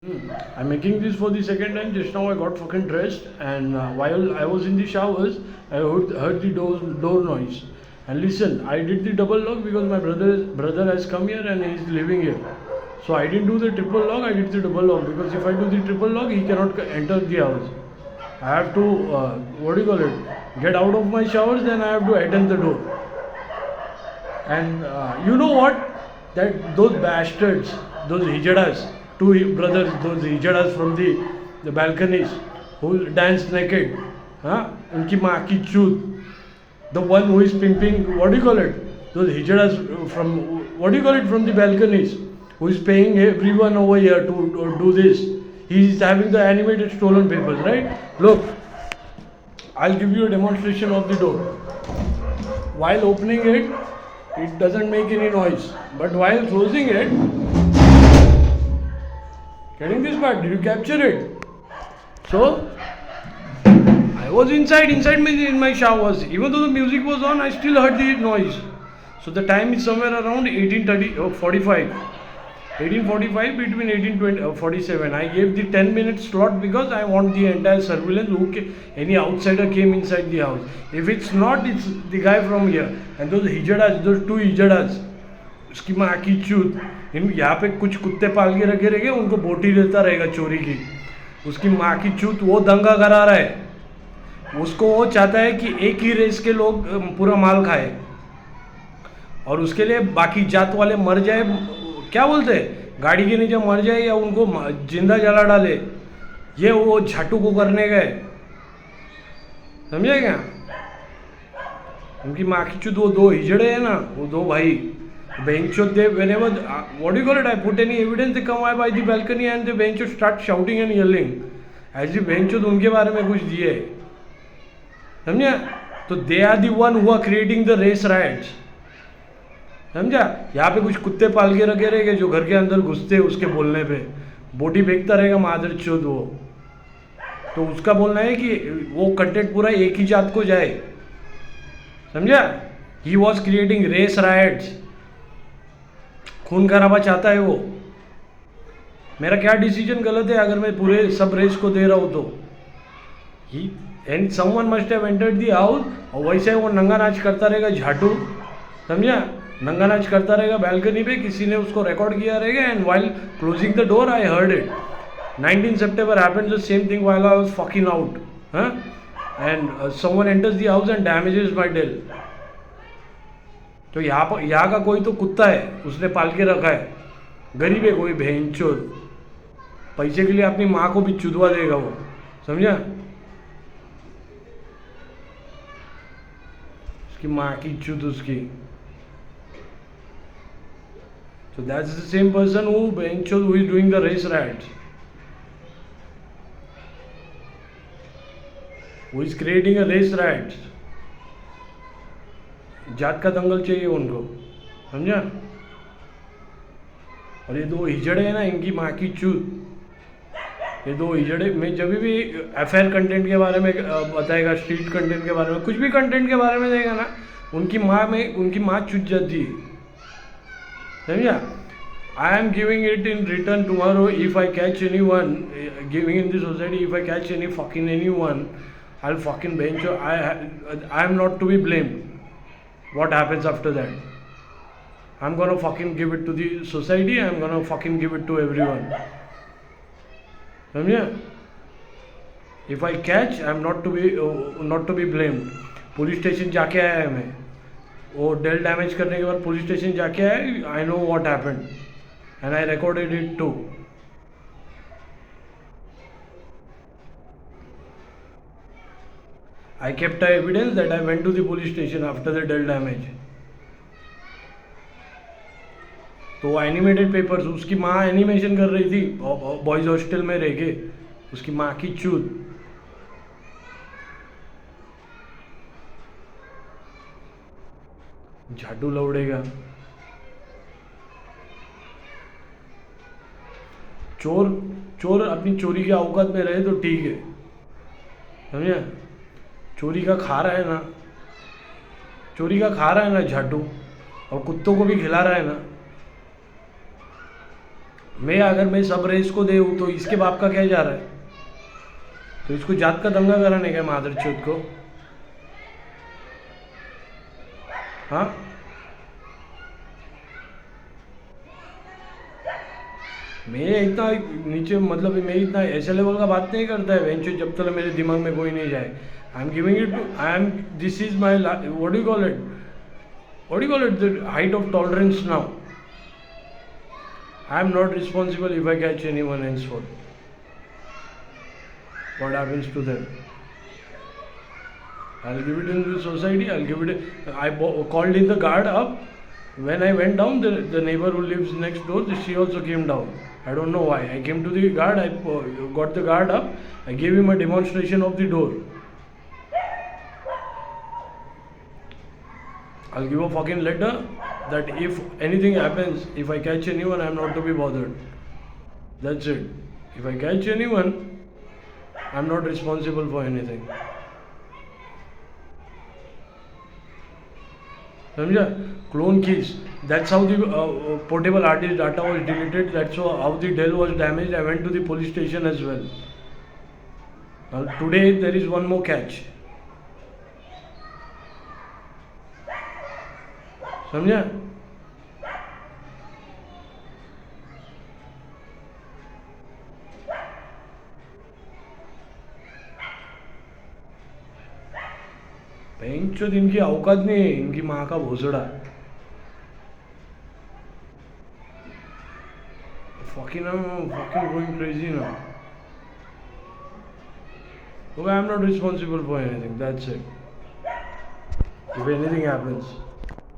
I'm making this for the second time. Just now I got fucking dressed, and while I was in the showers, I heard the door noise. And listen, I did the double lock because my brother has come here and he's living here. So I didn't do the triple lock. I did the double lock because if I do the triple lock, he cannot enter the house. I have to what do you call it? Get out of my showers, then I have to attend the door. And you know what? That those bastards, those hijadas, two brothers, those hijadas from the balconies who dance naked, huh? Unki maa ki chut. The one who is pimping, what do you call it? Those hijadas from, what do you call it, from the balconies, who is paying everyone over here to do this. He is having the animated stolen papers, right? Look, I'll give you a demonstration of the door. While opening it, it doesn't make any noise, but while closing it, getting this part, did you capture it? So I was inside me in my showers. Even though the music was on, I still heard the noise. So the time is somewhere around 18:45. 18:45 between 18:47. I gave the 10-minute slot because I want the entire surveillance. Any outsider came inside the house. If it's not, it's the guy from here. And those hijadas, those two hijadas, उसकी माँ की चूत, इन यहाँ पे कुछ कुत्ते पाल के रखे रहेंगे, उनको बोटी देता रहेगा चोरी की. उसकी माँ की चूत वो दंगा करा रहा है. उसको वो चाहता है कि एक ही रेस के लोग पूरा माल खाए और उसके लिए बाकी जात वाले मर जाए. क्या बोलते हैं, गाड़ी के नीचे मर जाए या उनको जिंदा जला डाले. ये वो झाटू को करने गए, समझे क्या? उनकी माँ की चुत वो दो हिजड़े हैं ना, वो दो भाई bencho, they whenever what do you call it, I put any evidence, they come by the balcony and the bencho start shouting and yelling as if bencho उनके बारे में कुछ दिए, समझा? तो they are the one who are creating the race riots, समझा? यहाँ पे कुछ कुत्ते पाल के रखे रहेंगे जो घर के अंदर घुसते हैं, उसके बोलने पे बोटी फेंकता रहेगा मादर चोद वो. तो उसका बोलना है कि वो कंटेंट पूरा एक ही जात को जाए, समझा? He was creating race rights. खून खराबा चाहता है वो. मेरा क्या डिसीजन गलत है अगर मैं पूरे सब रेस को दे रहा हूँ तो? He and someone must have entered the house. और वैसे वो नंगा नाच करता रहेगा झाटू, समझा? नंगा नाच करता रहेगा बैल्कनी पे, किसी ने उसको रिकॉर्ड किया रहेगा. And while closing the door I heard it. 19 September happened the same thing while I was fucking out, huh? And someone enters the house and damages my Dell. तो यहाँ का कोई तो कुत्ता है, उसने पाल के रखा है. गरीब है कोई भेंचोद, पैसे के लिए अपनी माँ को भी चुदवा देगा वो, समझा? उसकी माँ की चुद उसकी. So that's the same person who is doing the race riots, who is creating a race riots. जात का दंगल चाहिए उनको, समझा? और ये दो हिजड़े हैं ना, इनकी माँ की चूत. ये दो हिजड़े, मैं जब भी अफेयर कंटेंट के बारे में बताएगा, स्ट्रीट कंटेंट के बारे में, कुछ भी कंटेंट के बारे में देगा ना, उनकी माँ चूत जाती है, समझा? I am giving it in return tomorrow. If I catch anyone giving in the society, if I catch anyone, I'll fucking bench. I am not to be blamed. What happens after that? I'm gonna fucking give it to the society. I'm gonna fucking give it to everyone. समझे? If I catch, I'm not to be blamed. Police station जाके आया है मैं. वो del damage करने के बाद police station जाके आया. I know what happened. And I recorded it too. I kept evidence that I went to the police station after the Dell damage. तो एनिमेटेड पेपर्स, उसकी माँ एनिमेशन कर रही थी बॉयज हॉस्टल में रह के, उसकी माँ की चूत. झाटू लौड़ेगा. चोर अपनी चोरी की औकात में रहे तो ठीक है, समझे? चोरी का खा रहा है ना झाटू, और कुत्तों को भी खिला रहा है ना. मैं सब रेस को दे तो इसके बाप का क्या जा रहा है? तो इसको जात का दंगा कराने का मादर चौथ को? हाँ, मैं इतना नीचे मतलब मैं इतना ऐसे लेवल का बात नहीं करता है वेंचो, जब तक मेरे दिमाग में कोई नहीं जाए. I am giving it to, I am, this is my, what do call it, what do call it, the height of tolerance now. I am not responsible if I catch any one and for what happens to them. I'll give it in the society, I'll give it. Called in the guard up. When I went down, the neighbor who lives next door, she also came down. I don't know why. I came to the guard, I got the guard up, I gave him a demonstration of the door. I'll give a fucking letter that if anything happens, if I catch anyone, I'm not to be bothered. That's it. If I catch anyone, I'm not responsible for anything. समझा? Clone keys. That's how the portable hard disk data was deleted. That's how the Dell was damaged. I went to the police station as well. Now today there is one more catch. समझा? बेंचोद इनकी औकात नहीं है, इनकी माँ का भोसड़ा. Fucking going crazy now. Okay, I'm not responsible for anything. That's it. If anything happens.